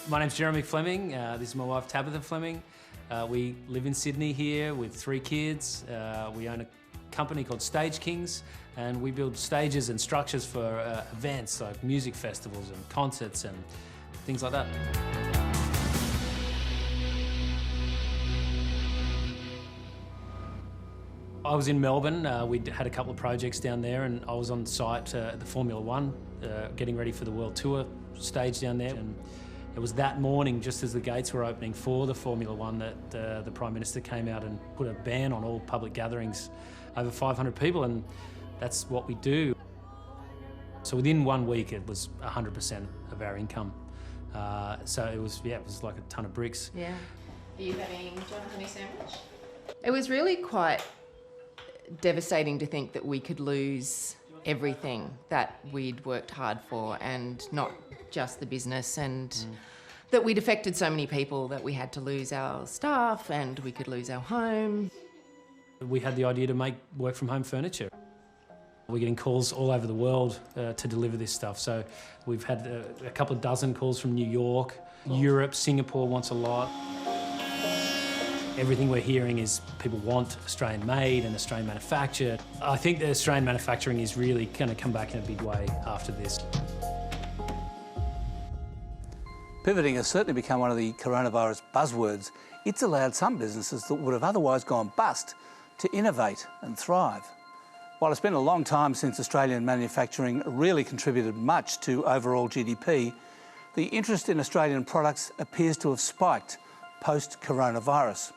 My name's Jeremy Fleming. This is my wife Tabitha Fleming. We live in Sydney here with 3 kids. We own a company called Stage Kings, and we build stages and structures for events like music festivals and concerts and things like that. I was in Melbourne. We had a couple of projects down there, and I was on site at the Formula One, getting ready for the World Tour stage down there. And it was that morning, just as the gates were opening for the Formula One, that the Prime Minister came out and put a ban on all public gatherings over 500 people, and that's what we do. So within 1 week, it was 100% of our income. So it was like a ton of bricks. Yeah. Are you having John honey sandwich? It was really quite devastating to think that we could lose everything that we'd worked hard for, and not just the business, and that we'd affected so many people that we had to lose our staff and we could lose our home. We had the idea to make work from home furniture. We're getting calls all over the world to deliver this stuff. So we've had a couple of dozen calls from New York, Europe, Singapore wants a lot. Everything we're hearing is people want Australian made and Australian manufactured. I think that Australian manufacturing is really going to come back in a big way after this. Pivoting has certainly become one of the coronavirus buzzwords. It's allowed some businesses that would have otherwise gone bust to innovate and thrive. While it's been a long time since Australian manufacturing really contributed much to overall GDP, the interest in Australian products appears to have spiked post-coronavirus.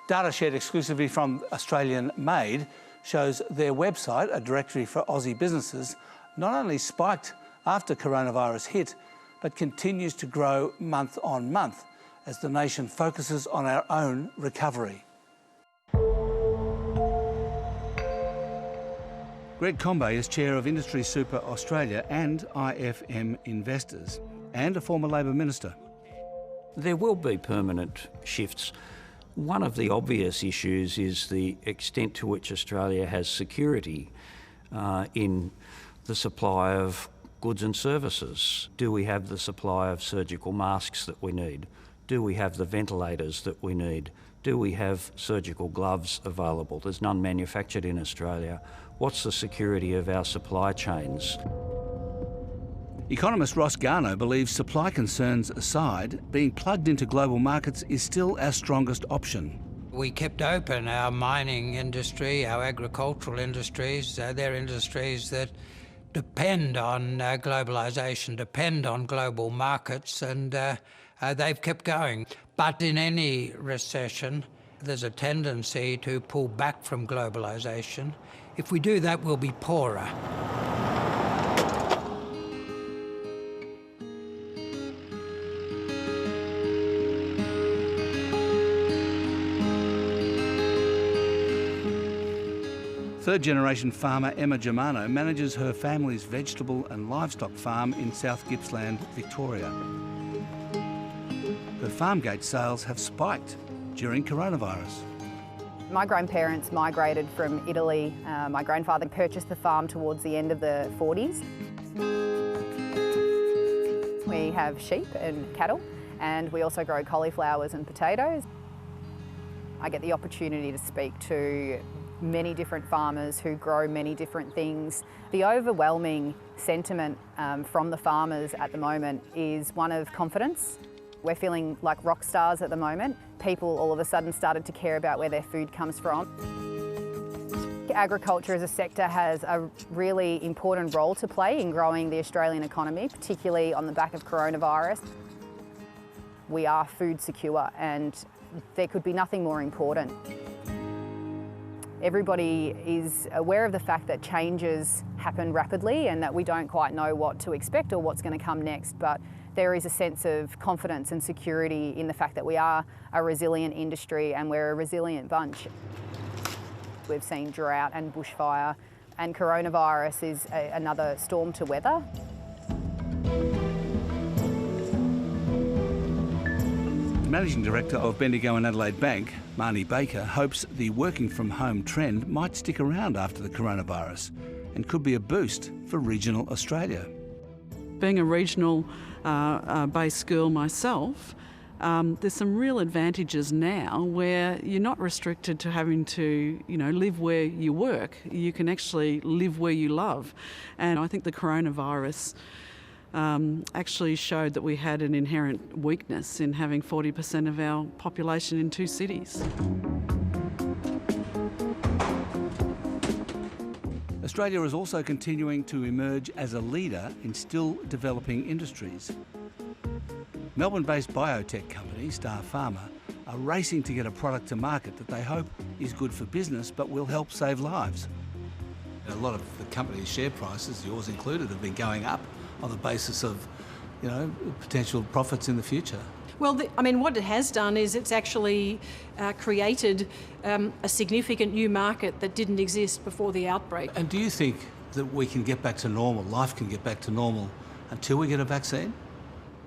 Data shared exclusively from Australian Made shows their website, a directory for Aussie businesses, not only spiked after coronavirus hit, but continues to grow month on month as the nation focuses on our own recovery. Greg Combay is chair of Industry Super Australia and IFM Investors, and a former Labor minister. There will be permanent shifts. One of the obvious issues is the extent to which Australia has security in the supply of goods and services. Do we have the supply of surgical masks that we need? Do we have the ventilators that we need? Do we have surgical gloves available? There's none manufactured in Australia. What's the security of our supply chains? Economist Ross Garnaut believes supply concerns aside, being plugged into global markets is still our strongest option. We kept open our mining industry, our agricultural industries. They're industries that depend on globalisation, depend on global markets, and they've kept going. But in any recession, there's a tendency to pull back from globalisation. If we do that, we'll be poorer. Third-generation farmer Emma Germano manages her family's vegetable and livestock farm in South Gippsland, Victoria. Her farm gate sales have spiked during coronavirus. My grandparents migrated from Italy. My grandfather purchased the farm towards the end of the 40s. We have sheep and cattle, and we also grow cauliflowers and potatoes. I get the opportunity to speak to many different farmers who grow many different things. The overwhelming sentiment from the farmers at the moment is one of confidence. We're feeling like rock stars at the moment. People all of a sudden started to care about where their food comes from. Agriculture as a sector has a really important role to play in growing the Australian economy, particularly on the back of coronavirus. We are food secure, and there could be nothing more important. Everybody is aware of the fact that changes happen rapidly and that we don't quite know what to expect or what's going to come next, but there is a sense of confidence and security in the fact that we are a resilient industry and we're a resilient bunch. We've seen drought and bushfire, and coronavirus is another storm to weather. Managing Director of Bendigo and Adelaide Bank, Marnie Baker, hopes the working from home trend might stick around after the coronavirus and could be a boost for regional Australia. being a regional based school myself, there's some real advantages now where you're not restricted to having to, live where you work. You can actually live where you love. And I think the coronavirus actually showed that we had an inherent weakness in having 40% of our population in 2 cities. Australia is also continuing to emerge as a leader in still developing industries. Melbourne-based biotech company Star Pharma are racing to get a product to market that they hope is good for business but will help save lives. A lot of the company's share prices, yours included, have been going up on the basis of, potential profits in the future. Well, what it has done is it's actually created a significant new market that didn't exist before the outbreak. And do you think that we can get back to normal, life can get back to normal until we get a vaccine?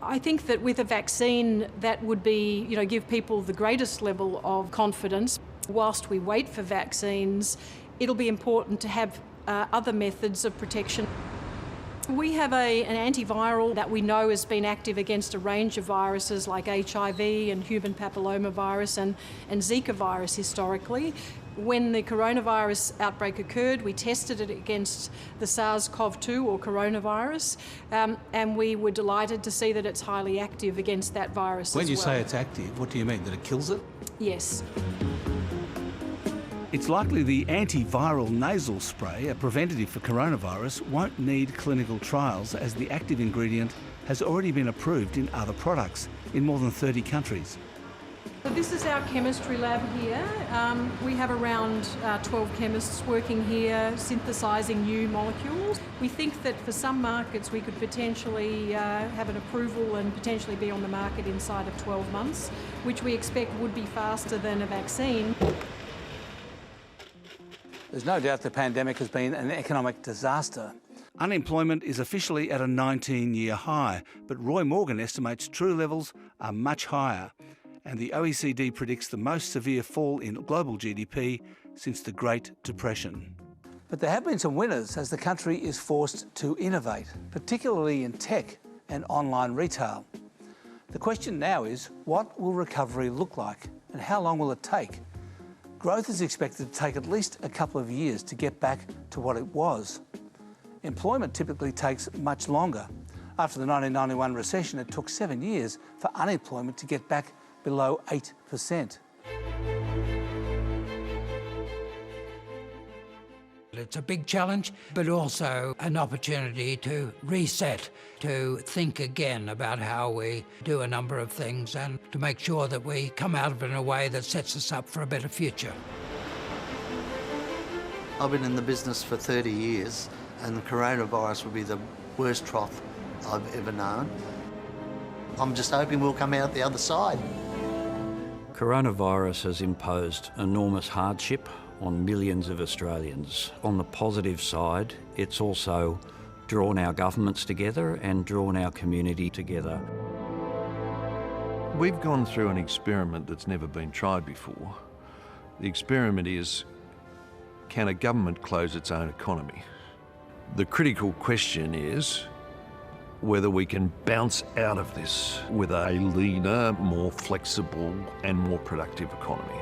I think that with a vaccine, that would be, give people the greatest level of confidence. Whilst we wait for vaccines, it'll be important to have other methods of protection. We have an antiviral that we know has been active against a range of viruses like HIV and human papillomavirus and Zika virus historically. When the coronavirus outbreak occurred, we tested it against the SARS-CoV-2 or coronavirus, and we were delighted to see that it's highly active against that virus as well. When you say it's active, what do you mean, that it kills it? Yes. It's likely the antiviral nasal spray, a preventative for coronavirus, won't need clinical trials as the active ingredient has already been approved in other products in more than 30 countries. So this is our chemistry lab here. We have around 12 chemists working here synthesising new molecules. We think that for some markets we could potentially have an approval and potentially be on the market inside of 12 months, which we expect would be faster than a vaccine. There's no doubt the pandemic has been an economic disaster. Unemployment is officially at a 19-year high, but Roy Morgan estimates true levels are much higher. And the OECD predicts the most severe fall in global GDP since the Great Depression. But there have been some winners as the country is forced to innovate, particularly in tech and online retail. The question now is, what will recovery look like and how long will it take? Growth is expected to take at least a couple of years to get back to what it was. Employment typically takes much longer. After the 1991 recession, it took 7 years for unemployment to get back below 8%. It's a big challenge, but also an opportunity to reset, to think again about how we do a number of things and to make sure that we come out of it in a way that sets us up for a better future. I've been in the business for 30 years and the coronavirus will be the worst trough I've ever known. I'm just hoping we'll come out the other side. Coronavirus has imposed enormous hardship on millions of Australians. On the positive side, it's also drawn our governments together and drawn our community together. We've gone through an experiment that's never been tried before. The experiment is, can a government close its own economy? The critical question is whether we can bounce out of this with a leaner, more flexible and more productive economy.